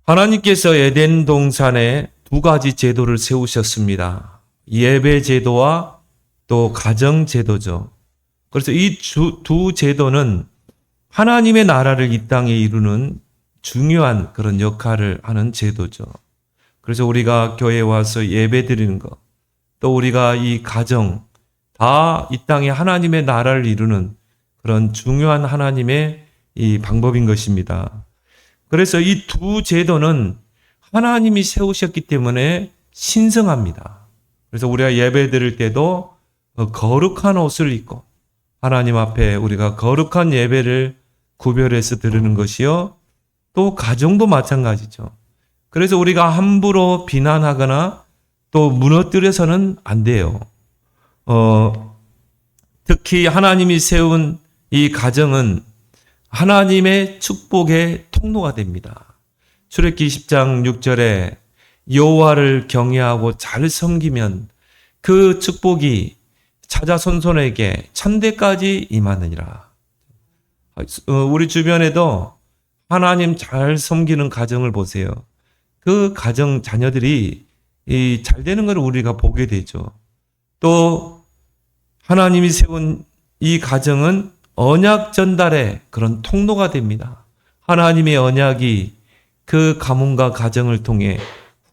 하나님께서 에덴 동산에 두 가지 제도를 세우셨습니다. 예배 제도와 또 가정 제도죠. 그래서 이 두 제도는 하나님의 나라를 이 땅에 이루는 중요한 그런 역할을 하는 제도죠. 그래서 우리가 교회에 와서 예배 드리는 것, 또 우리가 이 가정, 다 이 땅에 하나님의 나라를 이루는 그런 중요한 하나님의 이 방법인 것입니다. 그래서 이 두 제도는 하나님이 세우셨기 때문에 신성합니다. 그래서 우리가 예배 드릴 때도 거룩한 옷을 입고 하나님 앞에 우리가 거룩한 예배를 구별해서 드리는 것이요. 또 가정도 마찬가지죠. 그래서 우리가 함부로 비난하거나 또 무너뜨려서는 안 돼요. 특히 하나님이 세운 이 가정은 하나님의 축복의 통로가 됩니다. 출애굽기 10장 6절에 여호와를 경외하고 잘 섬기면 그 축복이 자자손손에게 천대까지 임하느니라. 우리 주변에도 하나님 잘 섬기는 가정을 보세요. 그 가정 자녀들이 잘 되는 걸 우리가 보게 되죠. 또 하나님이 세운 이 가정은 언약 전달의 그런 통로가 됩니다. 하나님의 언약이 그 가문과 가정을 통해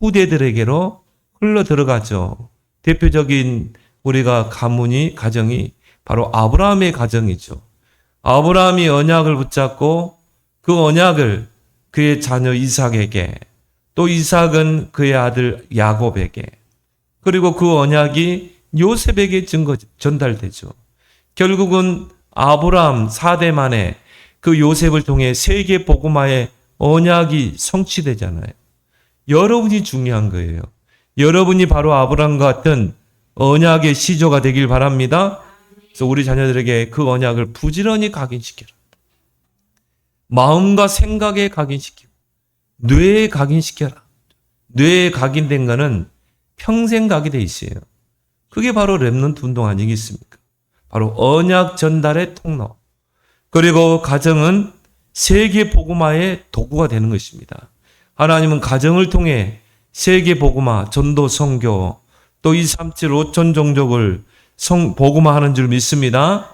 후대들에게로 흘러 들어가죠. 대표적인 우리가 가정이 바로 아브라함의 가정이죠. 아브라함이 언약을 붙잡고 그 언약을 그의 자녀 이삭에게, 또 이삭은 그의 아들 야곱에게, 그리고 그 언약이 요셉에게 전달되죠. 결국은 아브라함 4대 만에 그 요셉을 통해 세계 복음화의 언약이 성취되잖아요. 여러분이 중요한 거예요. 여러분이 바로 아브라함과 같은 언약의 시조가 되길 바랍니다. 그래서 우리 자녀들에게 그 언약을 부지런히 각인시켜라. 마음과 생각에 각인시키고 뇌에 각인시켜라. 뇌에 각인된 거는 평생 가게 돼 있어요. 그게 바로 렘넌트 운동 아니겠습니까? 바로 언약 전달의 통로. 그리고 가정은 세계 복음화의 도구가 되는 것입니다. 하나님은 가정을 통해 세계 복음화, 전도 선교, 또 237 5천 종족을 복음화하는 줄 믿습니다.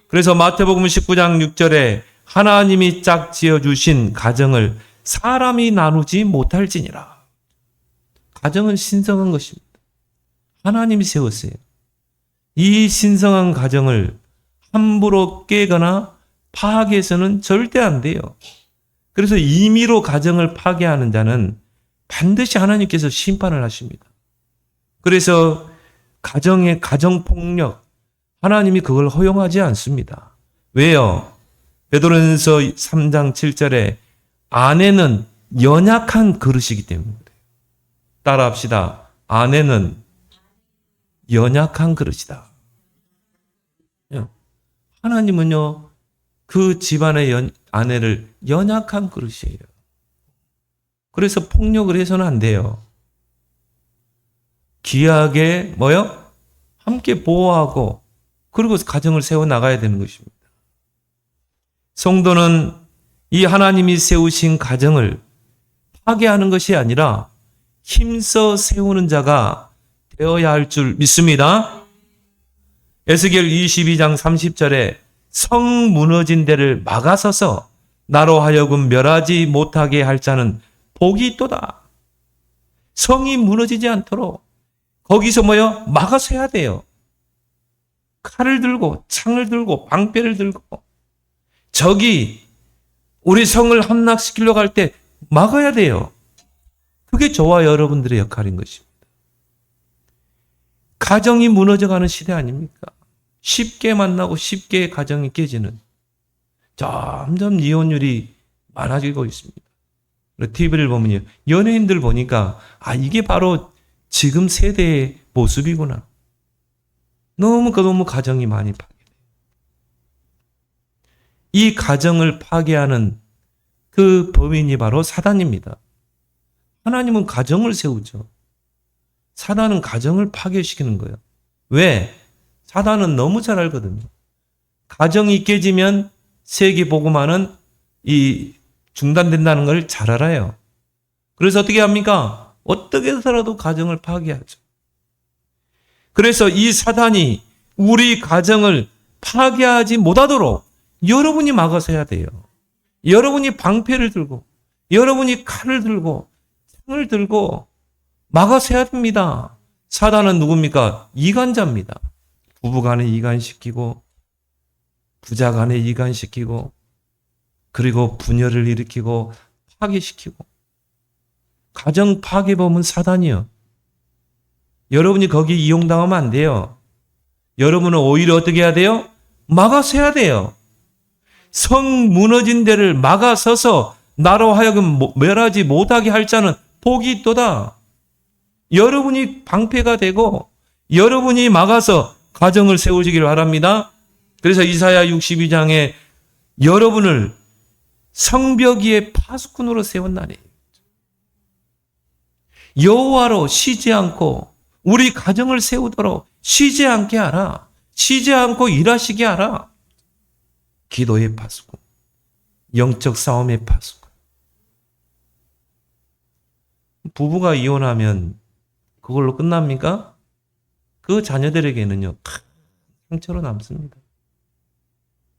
그래서 마태복음 19장 6절에 하나님이 짝 지어주신 가정을 사람이 나누지 못할지니라. 가정은 신성한 것입니다. 하나님이 세웠어요. 이 신성한 가정을 함부로 깨거나 파괴해서는 절대 안 돼요. 그래서 임의로 가정을 파괴하는 자는 반드시 하나님께서 심판을 하십니다. 그래서 가정의 가정폭력, 하나님이 그걸 허용하지 않습니다. 왜요? 베드로전서 3장 7절에 아내는 연약한 그릇이기 때문에 따라합시다. 아내는 연약한 그릇이다. 하나님은요, 그 집안의 아내를 연약한 그릇이에요. 그래서 폭력을 해서는 안 돼요. 귀하게 함께 보호하고 그리고 가정을 세워나가야 되는 것입니다. 성도는 이 하나님이 세우신 가정을 파괴하는 것이 아니라 힘써 세우는 자가 되어야 할 줄 믿습니다. 에스겔 22장 30절에 성 무너진 데를 막아서서 나로 하여금 멸하지 못하게 할 자는 복이 있도다. 성이 무너지지 않도록 거기서 막아서 해야 돼요. 칼을 들고 창을 들고 방패를 들고 적이 우리 성을 함락시키려고 할 때 막아야 돼요. 그게 저와 여러분들의 역할인 것입니다. 가정이 무너져가는 시대 아닙니까? 쉽게 만나고 쉽게 가정이 깨지는, 점점 이혼율이 많아지고 있습니다. TV를 보면요, 연예인들 보니까 이게 바로 지금 세대의 모습이구나. 너무 가정이 많이 파괴돼요. 이 가정을 파괴하는 그 범인이 바로 사단입니다. 하나님은 가정을 세우죠. 사단은 가정을 파괴시키는 거예요. 왜? 사단은 너무 잘 알거든요. 가정이 깨지면 세계 복음화는 중단된다는 걸 잘 알아요. 그래서 어떻게 합니까? 어떻게 해서라도 가정을 파괴하죠. 그래서 이 사단이 우리 가정을 파괴하지 못하도록 여러분이 막아서야 돼요. 여러분이 방패를 들고, 여러분이 칼을 들고, 창을 들고 막아서야 됩니다. 사단은 누굽니까? 이간자입니다. 부부간에 이간시키고, 부자간에 이간시키고, 그리고 분열을 일으키고 파괴시키고. 가정 파괴범은 사단이요. 여러분이 거기 이용당하면 안 돼요. 여러분은 오히려 어떻게 해야 돼요? 막아서야 돼요. 성 무너진 데를 막아서서 나로 하여금 멸하지 못하게 할 자는 복이 있도다. 여러분이 방패가 되고 여러분이 막아서 가정을 세우시길 바랍니다. 그래서 이사야 62장에 여러분을 성벽 위에 파수꾼으로 세웠나니 여호와로 쉬지 않고 우리 가정을 세우도록 쉬지 않게 하라. 쉬지 않고 일하시게 하라. 기도의 파수꾼, 영적 싸움의 파수꾼. 부부가 이혼하면 그걸로 끝납니까? 그 자녀들에게는요, 큰 상처로 남습니다.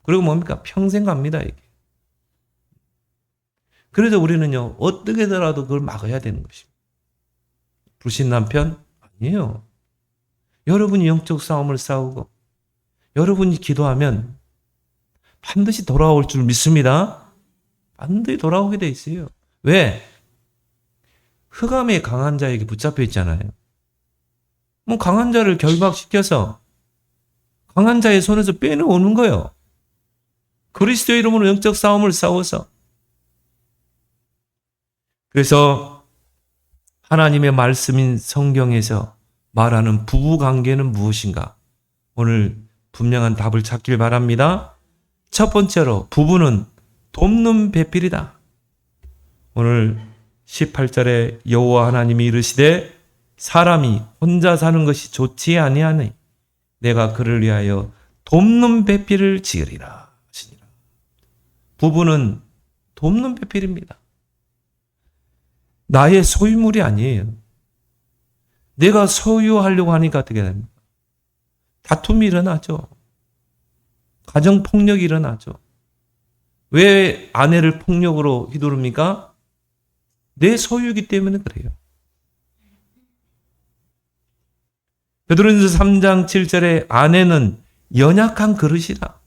그리고 뭡니까? 평생 갑니다, 이게. 그래서 우리는요, 어떻게 해서라도 그걸 막아야 되는 것입니다. 불신 남편? 아니에요. 여러분이 영적 싸움을 싸우고, 여러분이 기도하면 반드시 돌아올 줄 믿습니다. 반드시 돌아오게 돼 있어요. 왜? 흑암의 강한 자에게 붙잡혀 있잖아요. 뭐 강한 자를 결박시켜서 강한 자의 손에서 빼내오는 거예요. 그리스도의 이름으로 영적 싸움을 싸워서. 그래서 하나님의 말씀인 성경에서 말하는 부부관계는 무엇인가? 오늘 분명한 답을 찾길 바랍니다. 첫 번째로 부부는 돕는 배필이다. 오늘 18절에 여호와 하나님이 이르시되 사람이 혼자 사는 것이 좋지 아니하니 내가 그를 위하여 돕는 배필을 지으리라 하시니라. 부부는 돕는 배필입니다. 나의 소유물이 아니에요. 내가 소유하려고 하니까 어떻게 됩니까? 다툼이 일어나죠. 가정폭력이 일어나죠. 왜 아내를 폭력으로 휘두릅니까? 내 소유이기 때문에 그래요. 베드로전서 3장 7절에 아내는 연약한 그릇이라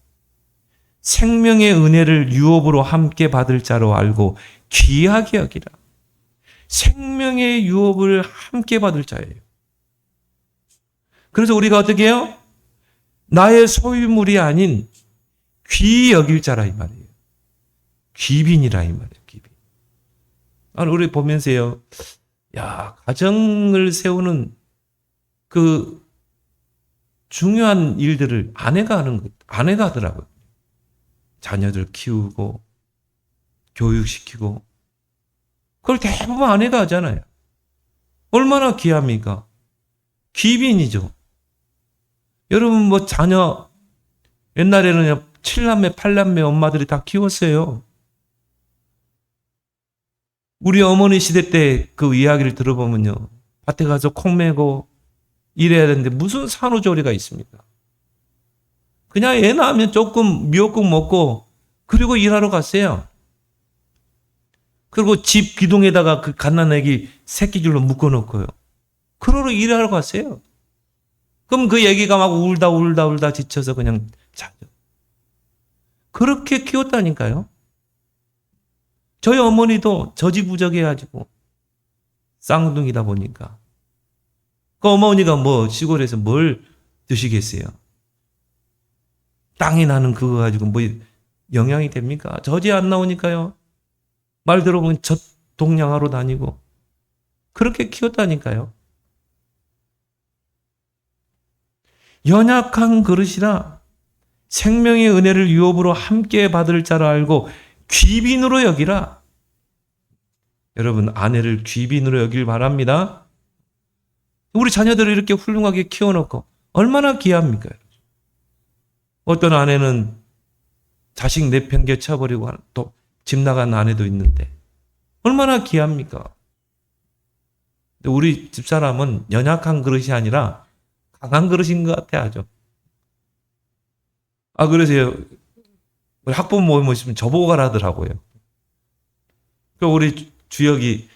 생명의 은혜를 유업으로 함께 받을 자로 알고 귀하게 여기라. 생명의 유업을 함께 받을 자예요. 그래서 우리가 어떻게 해요? 나의 소유물이 아닌 귀히 여길 자라 이 말이에요. 귀빈이라 이 말이에요. 귀빈. 우리 보면서요. 야, 가정을 세우는 그 중요한 일들을 아내가 하는 것, 아내가 하더라고요. 자녀들 키우고 교육시키고 그걸 대부분 아내가 하잖아요. 얼마나 귀합니까? 귀빈이죠. 여러분 뭐 자녀 옛날에는 7남매 8남매 엄마들이 다 키웠어요. 우리 어머니 시대 때 그 이야기를 들어보면요. 밭에 가서 콩 메고 일해야 되는데 무슨 산후조리가 있습니까? 그냥 애 낳으면 조금 미역국 먹고 그리고 일하러 갔어요. 그리고 집 기둥에다가 그 갓난아기 새끼줄로 묶어놓고요. 그러러 일하러 갔어요. 그럼 그 애기가 막 울다 지쳐서 그냥 자죠. 그렇게 키웠다니까요. 저희 어머니도 저지부족해가지고 쌍둥이다 보니까 그 어머니가 뭐 시골에서 뭘 드시겠어요? 땅이 나는 그거 가지고 뭐 영향이 됩니까? 젖이 안 나오니까요. 말 들어보면 젖 동냥하러 다니고 그렇게 키웠다니까요. 연약한 그릇이라 생명의 은혜를 유업으로 함께 받을 자라 알고 귀빈으로 여기라. 여러분 아내를 귀빈으로 여길 바랍니다. 우리 자녀들을 이렇게 훌륭하게 키워놓고 얼마나 귀합니까? 어떤 아내는 자식 내팽개 쳐버리고 또 집 나간 아내도 있는데 얼마나 귀합니까? 우리 집사람은 연약한 그릇이 아니라 강한 그릇인 것 같아 아주. 그래서 우리 학부모 모임 오시면 저보고 가라더라고요. 우리 주역이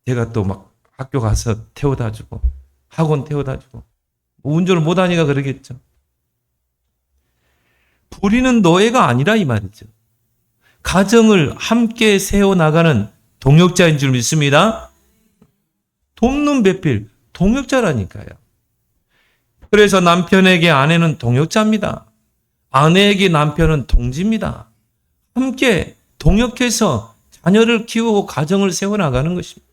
제가 또 막 학교 가서 태워다 주고 학원 태워다 주고 운전을 못하니까 그러겠죠. 부리는 노예가 아니라 이 말이죠. 가정을 함께 세워나가는 동역자인 줄 믿습니다. 돕는 배필, 동역자라니까요. 그래서 남편에게 아내는 동역자입니다. 아내에게 남편은 동지입니다. 함께 동역해서 자녀를 키우고 가정을 세워나가는 것입니다.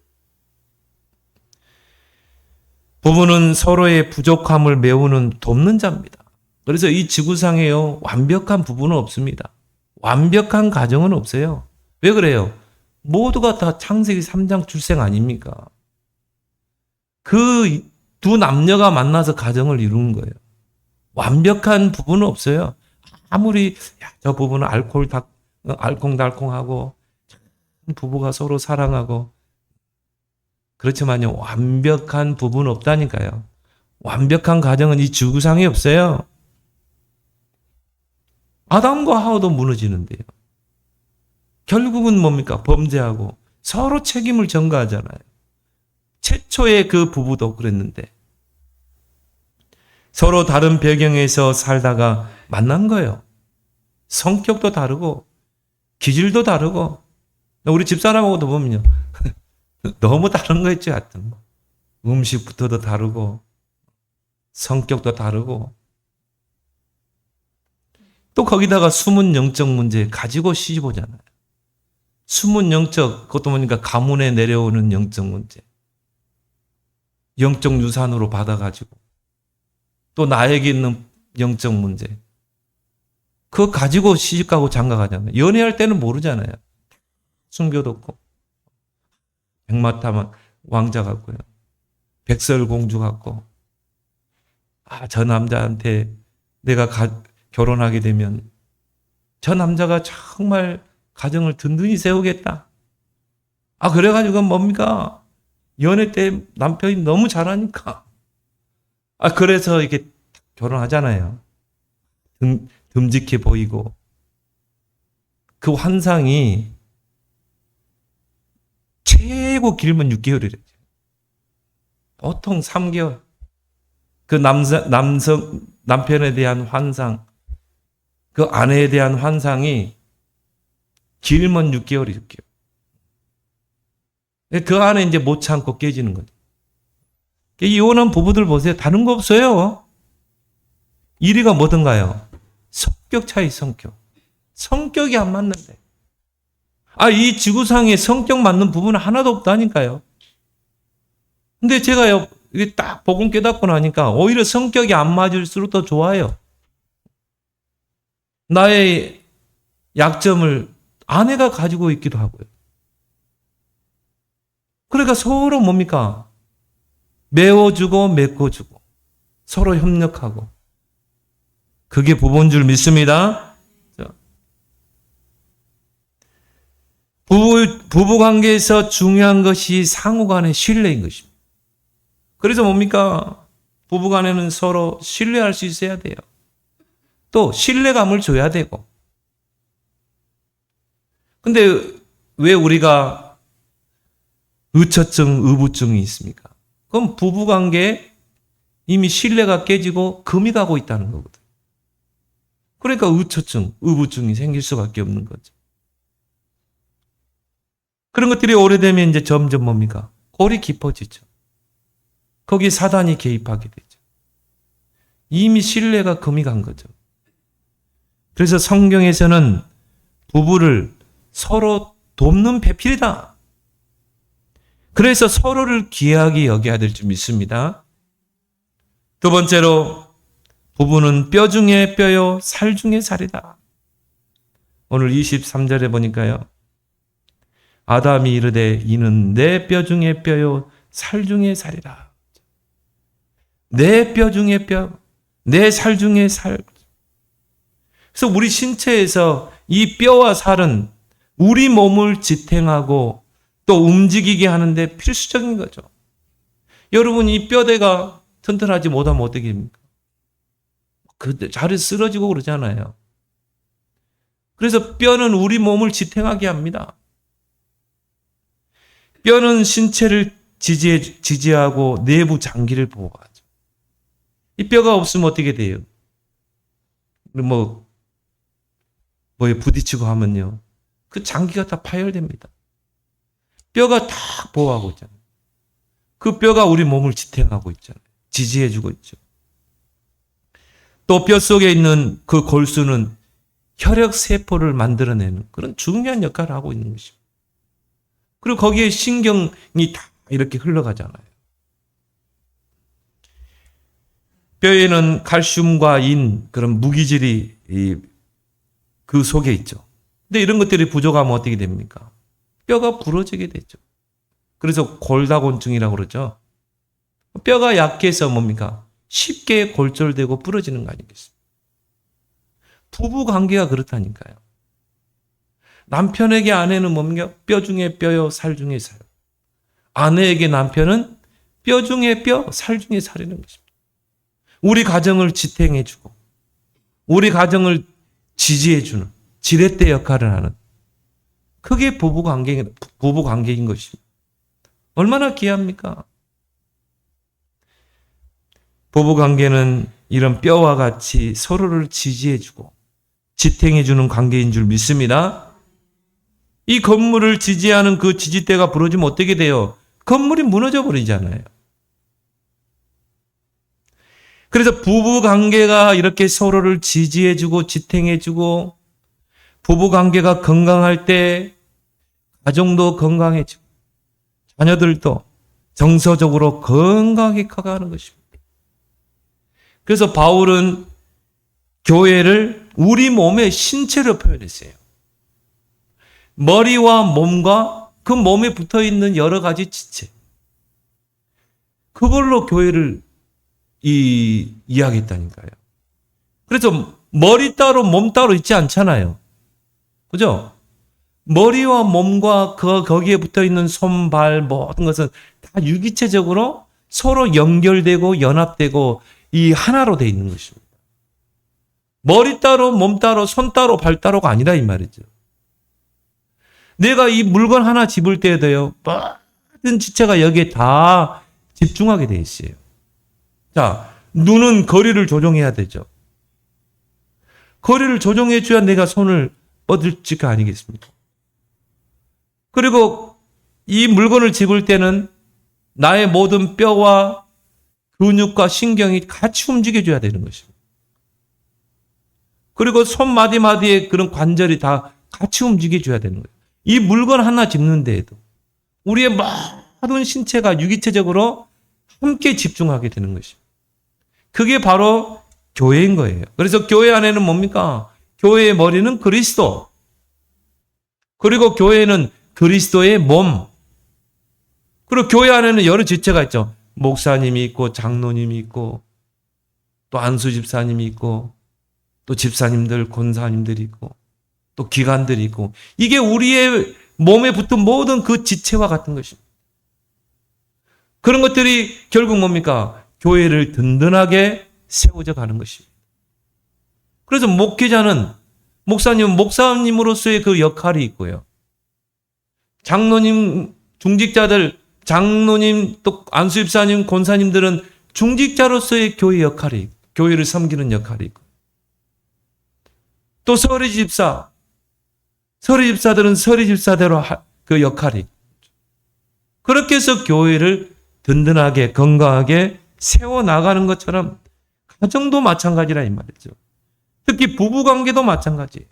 부부는 서로의 부족함을 메우는 돕는 자입니다. 그래서 이 지구상에요, 완벽한 부부는 없습니다. 완벽한 가정은 없어요. 왜 그래요? 모두가 다 창세기 3장 출생 아닙니까? 그 두 남녀가 만나서 가정을 이루는 거예요. 완벽한 부부는 없어요. 아무리 저 부부는 알콩달콩하고 부부가 서로 사랑하고 그렇지만요, 완벽한 부부는 없다니까요. 완벽한 가정은 이 지구상에 없어요. 아담과 하와도 무너지는데요. 결국은 뭡니까? 범죄하고 서로 책임을 전가하잖아요. 최초의 그 부부도 그랬는데 서로 다른 배경에서 살다가 만난 거예요. 성격도 다르고 기질도 다르고 우리 집사람하고도 보면요. 너무 다른 거 있죠. 하여튼 음식부터도 다르고 성격도 다르고 또 거기다가 숨은 영적 문제 가지고 시집 오잖아요. 숨은 영적, 그것도 보니까 가문에 내려오는 영적 문제. 영적 유산으로 받아가지고 또 나에게 있는 영적 문제. 그거 가지고 시집가고 장가가잖아요. 연애할 때는 모르잖아요. 순교도 없고 백마탄 왕자 같고요. 백설공주 같고 저 남자한테 내가 결혼하게 되면 저 남자가 정말 가정을 든든히 세우겠다. 그래가지고 뭡니까? 연애 때 남편이 너무 잘하니까. 그래서 이렇게 결혼하잖아요. 듬직해 보이고. 그 환상이 최고 길면 6개월이래요. 보통 3개월. 그 남편에 대한 환상, 그 아내에 대한 환상이 길면 6개월이. 그 안에 이제 못 참고 깨지는 거죠. 이혼한 부부들 보세요. 다른 거 없어요. 1위가 뭐든가요? 성격 차이, 성격. 성격이 안 맞는데. 이 지구상에 성격 맞는 부부는 하나도 없다니까요. 근데 제가요, 이게 딱 복음 깨닫고 나니까 오히려 성격이 안 맞을수록 더 좋아요. 나의 약점을 아내가 가지고 있기도 하고요. 그러니까 서로 뭡니까? 메워주고 메꿔주고 서로 협력하고 그게 부부인 줄 믿습니다. 부부 관계에서 중요한 것이 상호 간의 신뢰인 것입니다. 그래서 뭡니까? 부부 간에는 서로 신뢰할 수 있어야 돼요. 또 신뢰감을 줘야 되고. 근데 왜 우리가 의처증, 의부증이 있습니까? 그럼 부부관계에 이미 신뢰가 깨지고 금이 가고 있다는 거거든요. 그러니까 의처증, 의부증이 생길 수밖에 없는 거죠. 그런 것들이 오래되면 이제 점점 뭡니까? 골이 깊어지죠. 거기에 사단이 개입하게 되죠. 이미 신뢰가 금이 간 거죠. 그래서 성경에서는 부부를 서로 돕는 배필이다. 그래서 서로를 귀하게 여겨야 될 줄 믿습니다. 두 번째로 부부는 뼈 중에 뼈요 살 중에 살이다. 오늘 23절에 보니까요. 아담이 이르되 이는 내 뼈 중에 뼈요 살 중에 살이라. 내 뼈 중에 뼈, 내 살 중에 살. 그래서 우리 신체에서 이 뼈와 살은 우리 몸을 지탱하고 또 움직이게 하는데 필수적인 거죠. 여러분, 이 뼈대가 튼튼하지 못하면 어떻게 됩니까? 그 자리에 쓰러지고 그러잖아요. 그래서 뼈는 우리 몸을 지탱하게 합니다. 뼈는 신체를 지지하고 내부 장기를 보호하죠. 이 뼈가 없으면 어떻게 돼요? 뭐에 부딪히고 하면요, 그 장기가 다 파열됩니다. 뼈가 다 보호하고 있잖아요. 그 뼈가 우리 몸을 지탱하고 있잖아요. 지지해주고 있죠. 또 뼈 속에 있는 그 골수는 혈액 세포를 만들어내는 그런 중요한 역할을 하고 있는 것입니다. 그리고 거기에 신경이 다 이렇게 흘러가잖아요. 뼈에는 칼슘과 인, 그런 무기질이 그 속에 있죠. 근데 이런 것들이 부족하면 어떻게 됩니까? 뼈가 부러지게 되죠. 그래서 골다공증이라고 그러죠. 뼈가 약해서 뭡니까? 쉽게 골절되고 부러지는 거 아니겠습니까? 부부 관계가 그렇다니까요. 남편에게 아내는 뭡니까? 뼈 중에 뼈요, 살 중에 살. 아내에게 남편은 뼈 중에 뼈, 살 중에 살이라는 것입니다. 우리 가정을 지탱해주고, 우리 가정을 지지해주는 지렛대 역할을 하는, 그게 부부 관계인 것입니다. 얼마나 귀합니까? 부부 관계는 이런 뼈와 같이 서로를 지지해주고 지탱해주는 관계인 줄 믿습니다. 이 건물을 지지하는 그 지지대가 부러지면 어떻게 돼요? 건물이 무너져 버리잖아요. 그래서 부부 관계가 이렇게 서로를 지지해주고 지탱해주고, 부부 관계가 건강할 때 가정도 건강해지고 자녀들도 정서적으로 건강하게 커가는 것입니다. 그래서 바울은 교회를 우리 몸의 신체로 표현했어요. 머리와 몸과 그 몸에 붙어있는 여러 가지 지체, 그걸로 교회를 이야기했다니까요. 그래서 머리 따로 몸 따로 있지 않잖아요. 그죠? 머리와 몸과 거기에 붙어있는 손, 발, 모든 것은 다 유기체적으로 서로 연결되고 연합되고 이 하나로 되어 있는 것입니다. 머리 따로, 몸 따로, 손 따로, 발 따로가 아니라 이 말이죠. 내가 이 물건 하나 집을 때에도요, 모든 지체가 여기에 다 집중하게 되어 있어요. 자, 눈은 거리를 조정해야 되죠. 거리를 조정해 줘야 내가 손을 뻗을 거 아니겠습니까? 그리고 이 물건을 집을 때는 나의 모든 뼈와 근육과 신경이 같이 움직여줘야 되는 것입니다. 그리고 손마디마디의 그런 관절이 다 같이 움직여줘야 되는 거예요. 이 물건 하나 집는 데에도 우리의 모든 신체가 유기체적으로 함께 집중하게 되는 것입니다. 그게 바로 교회인 거예요. 그래서 교회 안에는 뭡니까? 교회의 머리는 그리스도. 그리고 교회는 그리스도의 몸. 그리고 교회 안에는 여러 지체가 있죠. 목사님이 있고 장로님이 있고 또 안수 집사님이 있고 또 집사님들, 권사님들이 있고 또 기관들이 있고, 이게 우리의 몸에 붙은 모든 그 지체와 같은 것입니다. 그런 것들이 결국 뭡니까? 교회를 든든하게 세워져 가는 것입니다. 그래서 목회자는 목사님은 목사님으로서의 그 역할이 있고요. 장로님, 중직자들, 장로님, 또 안수집사님, 권사님들은 중직자로서의 교회 역할이, 교회를 섬기는 역할이 있고, 또 서리집사들은 서리집사대로 그 역할이 있고, 그렇게 해서 교회를 든든하게 건강하게 세워나가는 것처럼 가정도 마찬가지라 이 말이죠. 특히 부부관계도 마찬가지예요.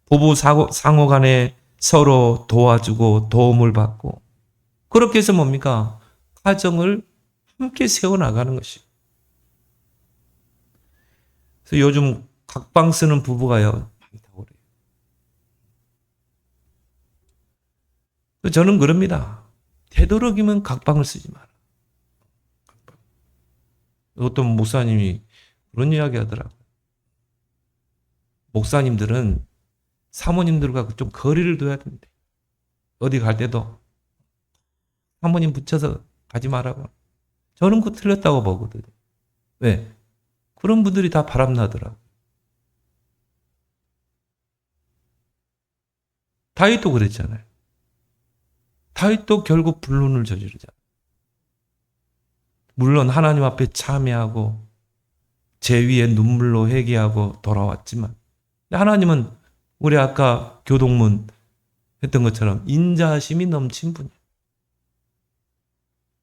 부부 상호 간에 서로 도와주고 도움을 받고, 그렇게 해서 뭡니까? 가정을 함께 세워나가는 것이에요. 그래서 요즘 각방 쓰는 부부가요 많다고 그래요. 저는 그럽니다. 되도록이면 각방을 쓰지 마라. 어떤 목사님이 그런 이야기 하더라고요. 목사님들은 사모님들과 좀 거리를 둬야 된대. 어디 갈 때도 사모님 붙여서 가지 말라고. 저는 그거 틀렸다고 보거든요. 왜? 그런 분들이 다 바람나더라고. 다윗도 그랬잖아요. 다윗도 결국 불륜을 저지르잖아요. 물론 하나님 앞에 참회하고 제 위에 눈물로 회개하고 돌아왔지만 하나님은 우리 아까 교동문 했던 것처럼 인자하심이 넘친 분이에요.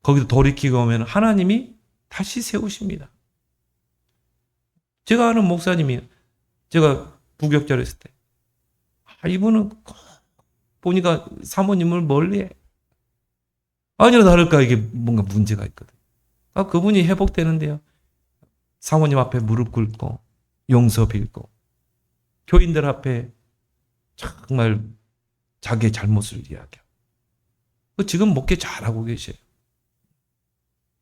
거기도 돌이키고 오면 하나님이 다시 세우십니다. 제가 아는 목사님이 제가 부격절 했을 때 이분은 보니까 사모님을 멀리해. 아니나 다를까 이게 뭔가 문제가 있거든. 그분이 회복되는데요. 사모님 앞에 무릎 꿇고 용서 빌고 교인들 앞에 정말 자기의 잘못을 이야기하고 지금 목회 잘하고 계셔요.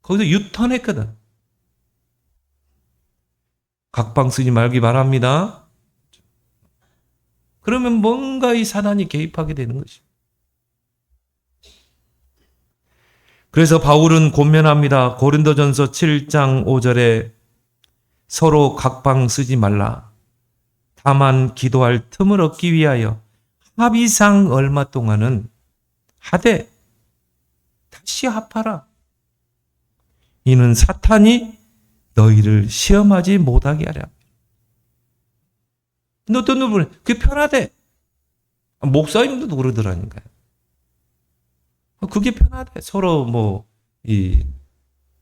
거기서 유턴했거든. 각방 쓰지 말기 바랍니다. 그러면 뭔가 이 사단이 개입하게 되는 것입니다. 그래서 바울은 권면합니다. 고린도전서 7장 5절에 서로 각방 쓰지 말라. 다만 기도할 틈을 얻기 위하여 합의상 얼마 동안은 하되 다시 합하라. 이는 사탄이 너희를 시험하지 못하게 하랴. 어떤 분은 그게 편하대. 목사님도 그러더라니까요. 그게 편하대. 서로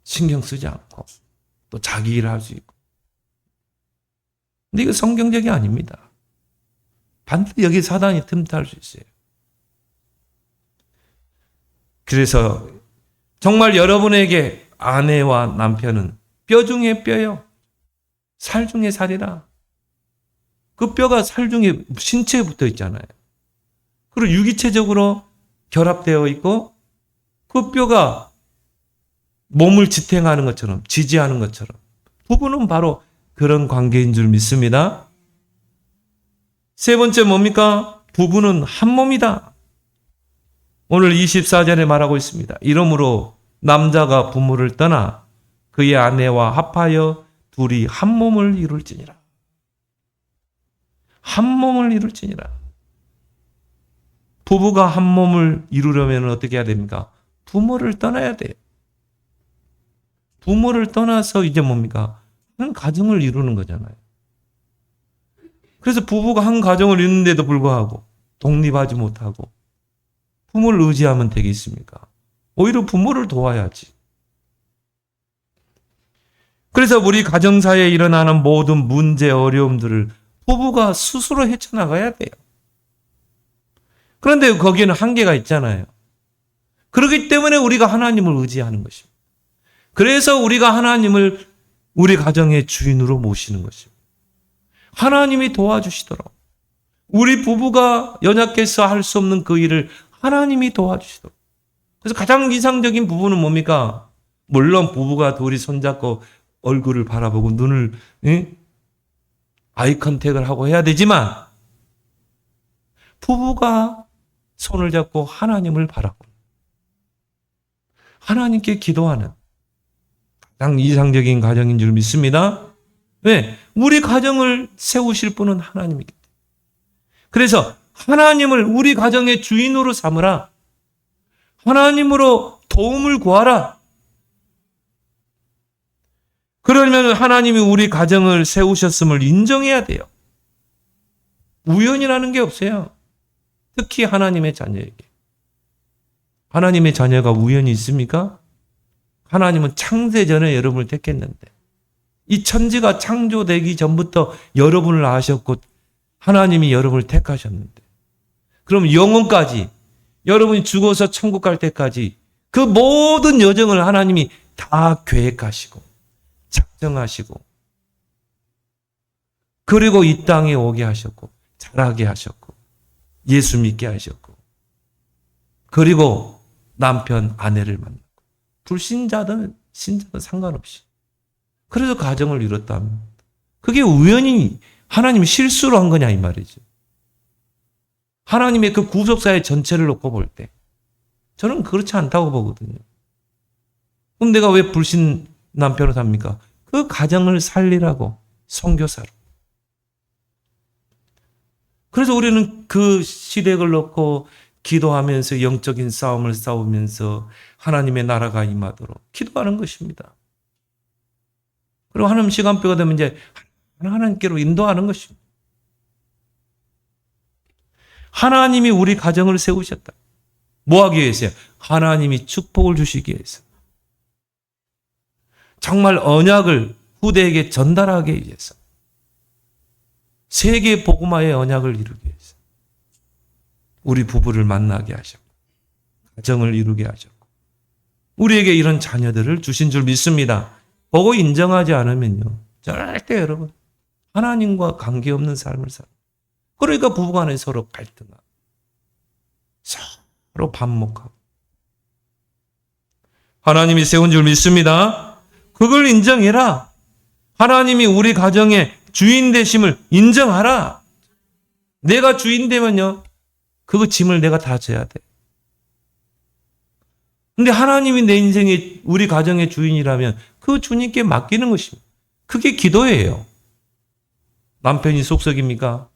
신경 쓰지 않고 또 자기 일을 할 수 있고. 근데 이거 성경적이 아닙니다. 반드시 여기 사단이 틈탈 수 있어요. 그래서 정말 여러분에게 아내와 남편은 뼈 중에 뼈요. 살 중에 살이라. 그 뼈가 살 중에 신체에 붙어 있잖아요. 그리고 유기체적으로 결합되어 있고 그 뼈가 몸을 지탱하는 것처럼 지지하는 것처럼 부부는 바로 그런 관계인 줄 믿습니다. 세 번째 뭡니까? 부부는 한 몸이다. 오늘 24절에 말하고 있습니다. 이러므로 남자가 부모를 떠나 그의 아내와 합하여 둘이 한 몸을 이룰지니라. 한 몸을 이룰지니라. 부부가 한 몸을 이루려면 어떻게 해야 됩니까? 부모를 떠나야 돼요. 부모를 떠나서 이제 뭡니까? 한 가정을 이루는 거잖아요. 그래서 부부가 한 가정을 이루는데도 불구하고 독립하지 못하고 부모를 의지하면 되겠습니까? 오히려 부모를 도와야지. 그래서 우리 가정사에 일어나는 모든 문제, 어려움들을 부부가 스스로 헤쳐나가야 돼요. 그런데 거기에는 한계가 있잖아요. 그렇기 때문에 우리가 하나님을 의지하는 것입니다. 그래서 우리가 하나님을 우리 가정의 주인으로 모시는 것입니다. 하나님이 도와주시도록. 우리 부부가 연약해서 할 수 없는 그 일을 하나님이 도와주시도록. 그래서 가장 이상적인 부부는 뭡니까? 물론 부부가 둘이 손잡고 얼굴을 바라보고 눈을 아이 컨택을 하고 해야 되지만 부부가 손을 잡고 하나님을 바라보고 하나님께 기도하는 가장 이상적인 가정인 줄 믿습니다. 왜? 우리 가정을 세우실 분은 하나님이기 때문에. 그래서 하나님을 우리 가정의 주인으로 삼으라. 하나님으로 도움을 구하라. 그러면 하나님이 우리 가정을 세우셨음을 인정해야 돼요. 우연이라는 게 없어요. 특히 하나님의 자녀에게. 하나님의 자녀가 우연이 있습니까? 하나님은 창세전에 여러분을 택했는데 이 천지가 창조되기 전부터 여러분을 아셨고 하나님이 여러분을 택하셨는데 그럼 영혼까지 여러분이 죽어서 천국 갈 때까지 그 모든 여정을 하나님이 다 계획하시고 작정하시고 그리고 이 땅에 오게 하셨고 자라게 하셨고 예수 믿게 하셨고 그리고 남편 아내를 만나고 불신자든 신자든 상관없이 그래서 가정을 이뤘다면 그게 우연히 하나님이 실수로 한 거냐 이 말이죠. 하나님의 그 구속사의 전체를 놓고 볼 때 저는 그렇지 않다고 보거든요. 그럼 내가 왜 불신 남편으로 삽니까? 그 가정을 살리라고, 선교사로. 그래서 우리는 그 시댁을 놓고 기도하면서 영적인 싸움을 싸우면서 하나님의 나라가 임하도록 기도하는 것입니다. 그리고 하나님 시간표가 되면 이제 하나님께로 인도하는 것입니다. 하나님이 우리 가정을 세우셨다. 뭐 하기 위해서요? 하나님이 축복을 주시기 위해서. 정말 언약을 후대에게 전달하기 위해서. 세계 복음화의 언약을 이루기 위해서. 우리 부부를 만나게 하셨고, 가정을 이루게 하셨고, 우리에게 이런 자녀들을 주신 줄 믿습니다. 보고 인정하지 않으면요, 절대 여러분 하나님과 관계없는 삶을 살아요. 그러니까 부부간에 서로 갈등하고 서로 반목하고. 하나님이 세운 줄 믿습니다. 그걸 인정해라. 하나님이 우리 가정의 주인 되심을 인정하라. 내가 주인 되면요, 그 짐을 내가 다 져야 돼. 근데 하나님이 내 인생의, 우리 가정의 주인이라면 그 주님께 맡기는 것입니다. 그게 기도예요. 남편이 속썩입니까?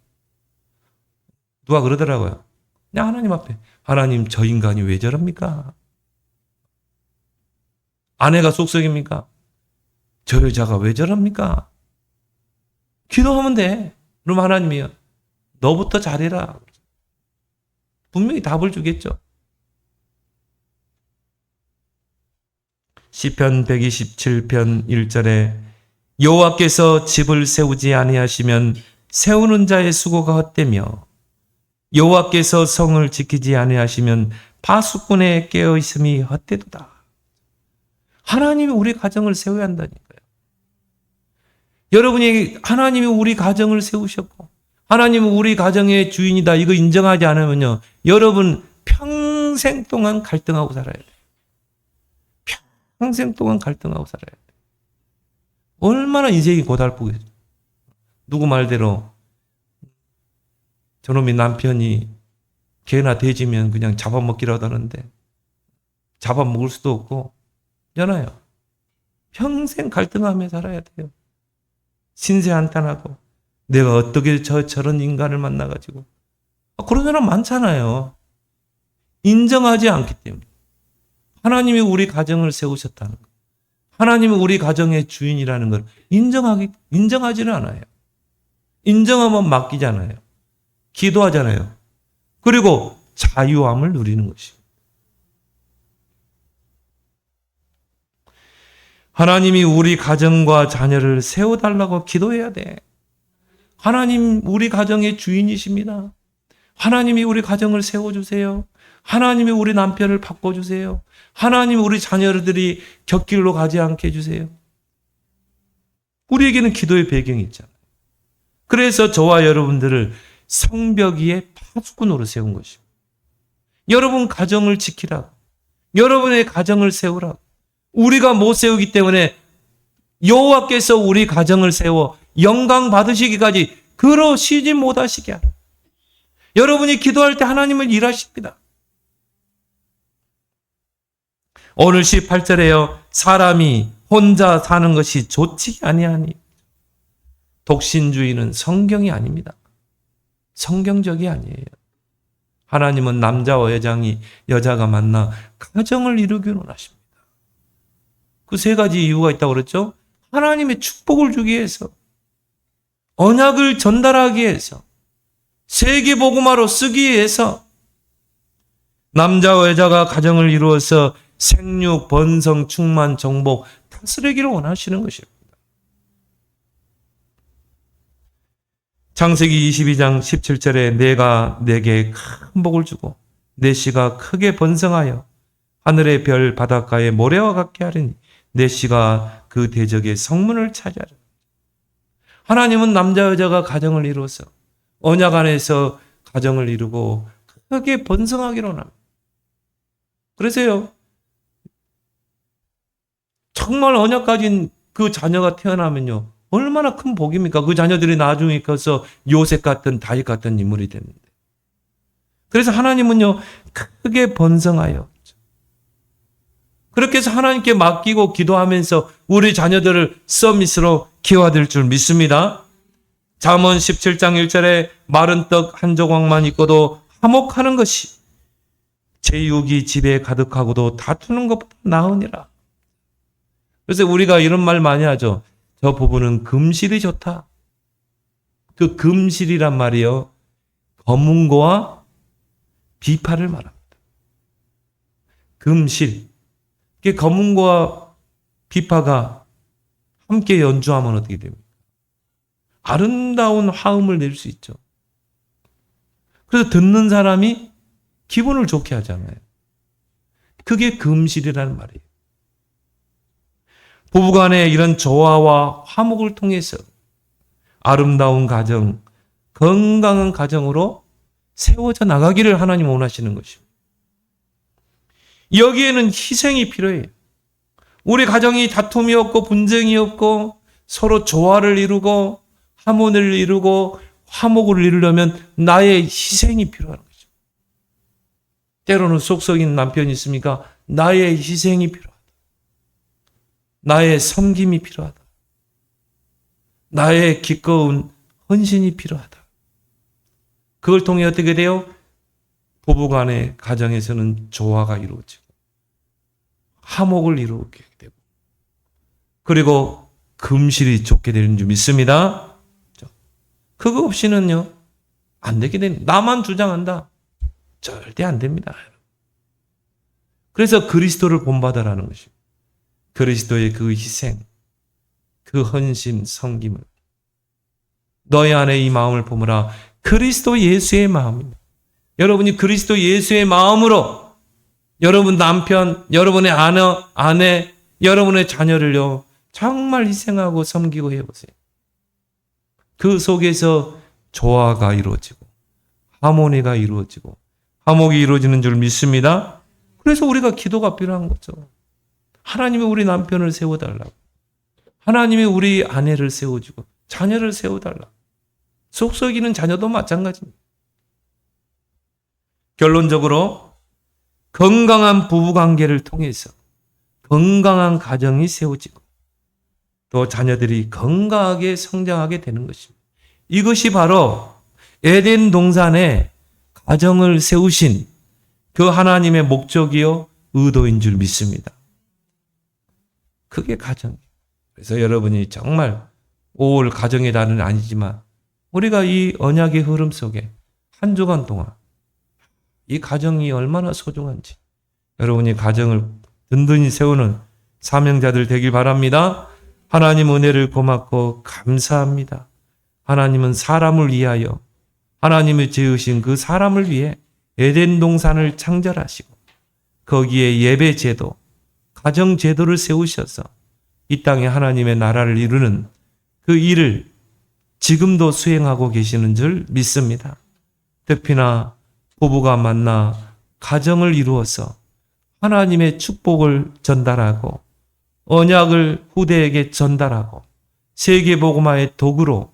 누가 그러더라고요. 그냥 하나님 앞에, 하나님 저 인간이 왜 저럽니까? 아내가 속썩입니까? 저 여자가 왜 저럽니까? 기도하면 돼. 그럼 하나님이요, 너부터 잘해라. 분명히 답을 주겠죠. 시편 127편 1절에 여호와께서 집을 세우지 아니하시면 세우는 자의 수고가 헛되며 여호와께서 성을 지키지 아니하시면 파수꾼의 깨어 있음이 헛되도다. 하나님이 우리 가정을 세워야 한다니까요. 여러분이 하나님이 우리 가정을 세우셨고 하나님은 우리 가정의 주인이다, 이거 인정하지 않으면요, 여러분 평생 동안 갈등하고 살아야 돼요. 평생 동안 갈등하고 살아야 돼요. 얼마나 인생이 고달프겠어요. 누구 말대로 저놈이 남편이 개나 돼지면 그냥 잡아먹기라도 하는데 잡아먹을 수도 없고 잖아요. 평생 갈등하며 살아야 돼요. 신세한탄하고 내가 어떻게 저런 인간을 만나가지고, 그런 사람 많잖아요. 인정하지 않기 때문에. 하나님이 우리 가정을 세우셨다는 것, 하나님이 우리 가정의 주인이라는 걸 인정하지는 않아요. 인정하면 맡기잖아요. 기도하잖아요. 그리고 자유함을 누리는 것입니다. 하나님이 우리 가정과 자녀를 세워달라고 기도해야 돼. 하나님 우리 가정의 주인이십니다. 하나님이 우리 가정을 세워주세요. 하나님이 우리 남편을 바꿔주세요. 하나님이 우리 자녀들이 곁길로 가지 않게 해주세요. 우리에게는 기도의 배경이 있잖아요. 그래서 저와 여러분들을 성벽 위에 파수꾼으로 세운 것입니다. 여러분 가정을 지키라고, 여러분의 가정을 세우라고. 우리가 못 세우기 때문에 여호와께서 우리 가정을 세워 영광 받으시기까지 그러시지 못하시게 하라. 여러분이 기도할 때 하나님은 일하십니다. 오늘 18절에요. 사람이 혼자 사는 것이 좋지 아니하니. 독신주의는 성경이 아닙니다. 성경적이 아니에요. 하나님은 남자와 여자가 만나 가정을 이루기를 원하십니다. 그 세 가지 이유가 있다고 그랬죠. 하나님의 축복을 주기 위해서, 언약을 전달하기 위해서, 세계 복음화로 쓰기 위해서, 남자와 여자가 가정을 이루어서 생육, 번성, 충만, 정복, 다스리기를 원하시는 것입니다. 창세기 22장 17절에 내가 내게 큰 복을 주고 내 씨가 크게 번성하여 하늘의 별 바닷가의 모래와 같게 하리니 내 씨가 그 대적의 성문을 차지하라. 하나님은 남자 여자가 가정을 이루어서 언약 안에서 가정을 이루고 크게 번성하기로 합니다. 그래서요, 정말 언약 가진 그 자녀가 태어나면요, 얼마나 큰 복입니까? 그 자녀들이 나중에 커서 요셉 같은 다윗 같은 인물이 됐는데. 그래서 하나님은요, 크게 번성하여 그렇게 해서 하나님께 맡기고 기도하면서 우리 자녀들을 서밋으로 키워드릴 줄 믿습니다. 잠언 17장 1절에 마른 떡 한 조각만 있고도 화목하는 것이 제육이 집에 가득하고도 다투는 것보다 나으니라. 그래서 우리가 이런 말 많이 하죠. 저 부부는 금실이 좋다. 그 금실이란 말이요, 검은고와 비파를 말합니다. 금실. 그 검은고와 비파가 함께 연주하면 어떻게 됩니까? 아름다운 화음을 낼 수 있죠. 그래서 듣는 사람이 기분을 좋게 하잖아요. 그게 금실이라는 말이에요. 부부간의 이런 조화와 화목을 통해서 아름다운 가정, 건강한 가정으로 세워져 나가기를 하나님 원하시는 것입니다. 여기에는 희생이 필요해요. 우리 가정이 다툼이 없고 분쟁이 없고 서로 조화를 이루고 화목을 이루고 화목을 이루려면 나의 희생이 필요한 거죠. 때로는 속썩인 남편이 있습니까? 나의 희생이 필요하다. 나의 섬김이 필요하다. 나의 기꺼운 헌신이 필요하다. 그걸 통해 어떻게 돼요? 부부간의 가정에서는 조화가 이루어지고 화목을 이루게 되고 그리고 금실이 좋게 되는 줄 믿습니다. 그거 없이는요, 안 되게 됩니다. 나만 주장한다. 절대 안 됩니다. 그래서 그리스도를 본받아라는 것입니다. 그리스도의 그 희생, 그 헌신, 섬김을. 너희 안에 이 마음을 품으라. 그리스도 예수의 마음입니다. 여러분이 그리스도 예수의 마음으로 여러분 남편, 여러분의 아내, 여러분의 자녀를요, 정말 희생하고 섬기고 해보세요. 그 속에서 조화가 이루어지고 하모니가 이루어지고 화목이 이루어지는 줄 믿습니다. 그래서 우리가 기도가 필요한 거죠. 하나님이 우리 남편을 세워달라고. 하나님이 우리 아내를 세워주고 자녀를 세워달라고. 속썩이는 자녀도 마찬가지입니다. 결론적으로 건강한 부부관계를 통해서 건강한 가정이 세워지고 또 자녀들이 건강하게 성장하게 되는 것입니다. 이것이 바로 에덴 동산에 가정을 세우신 그 하나님의 목적이요 의도인 줄 믿습니다. 그게 가정이에요. 그래서 여러분이 정말 5월 가정의 달은 아니지만 우리가 이 언약의 흐름 속에 한 주간 동안 이 가정이 얼마나 소중한지 여러분이 가정을 든든히 세우는 사명자들 되길 바랍니다. 하나님 은혜를 고맙고 감사합니다. 하나님은 사람을 위하여 하나님이 지으신 그 사람을 위해 에덴 동산을 창설하시고 거기에 예배 제도, 가정 제도를 세우셔서 이 땅에 하나님의 나라를 이루는 그 일을 지금도 수행하고 계시는 줄 믿습니다. 특히나 부부가 만나 가정을 이루어서 하나님의 축복을 전달하고 언약을 후대에게 전달하고 세계복음화의 도구로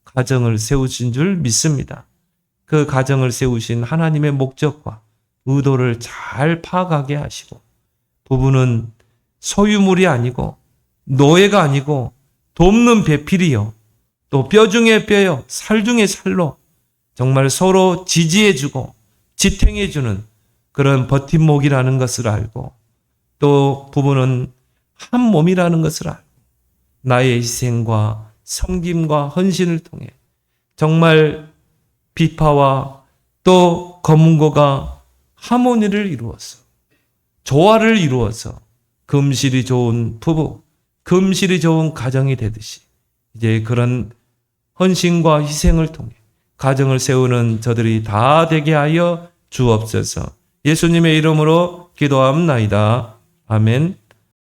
가정을 세우신 줄 믿습니다. 그 가정을 세우신 하나님의 목적과 의도를 잘 파악하게 하시고 부부는 소유물이 아니고 노예가 아니고 돕는 배필이요 또 뼈 중에 뼈요 살 중에 살로 정말 서로 지지해주고 지탱해주는 그런 버팀목이라는 것을 알고 또 부부는 한 몸이라는 것을 알고 나의 희생과 섬김과 헌신을 통해 정말 비파와 또 검은고가 하모니를 이루어서 조화를 이루어서 금실이 좋은 부부, 금실이 좋은 가정이 되듯이 이제 그런 헌신과 희생을 통해 가정을 세우는 저들이 다 되게 하여 주옵소서. 예수님의 이름으로 기도합나이다. 아멘.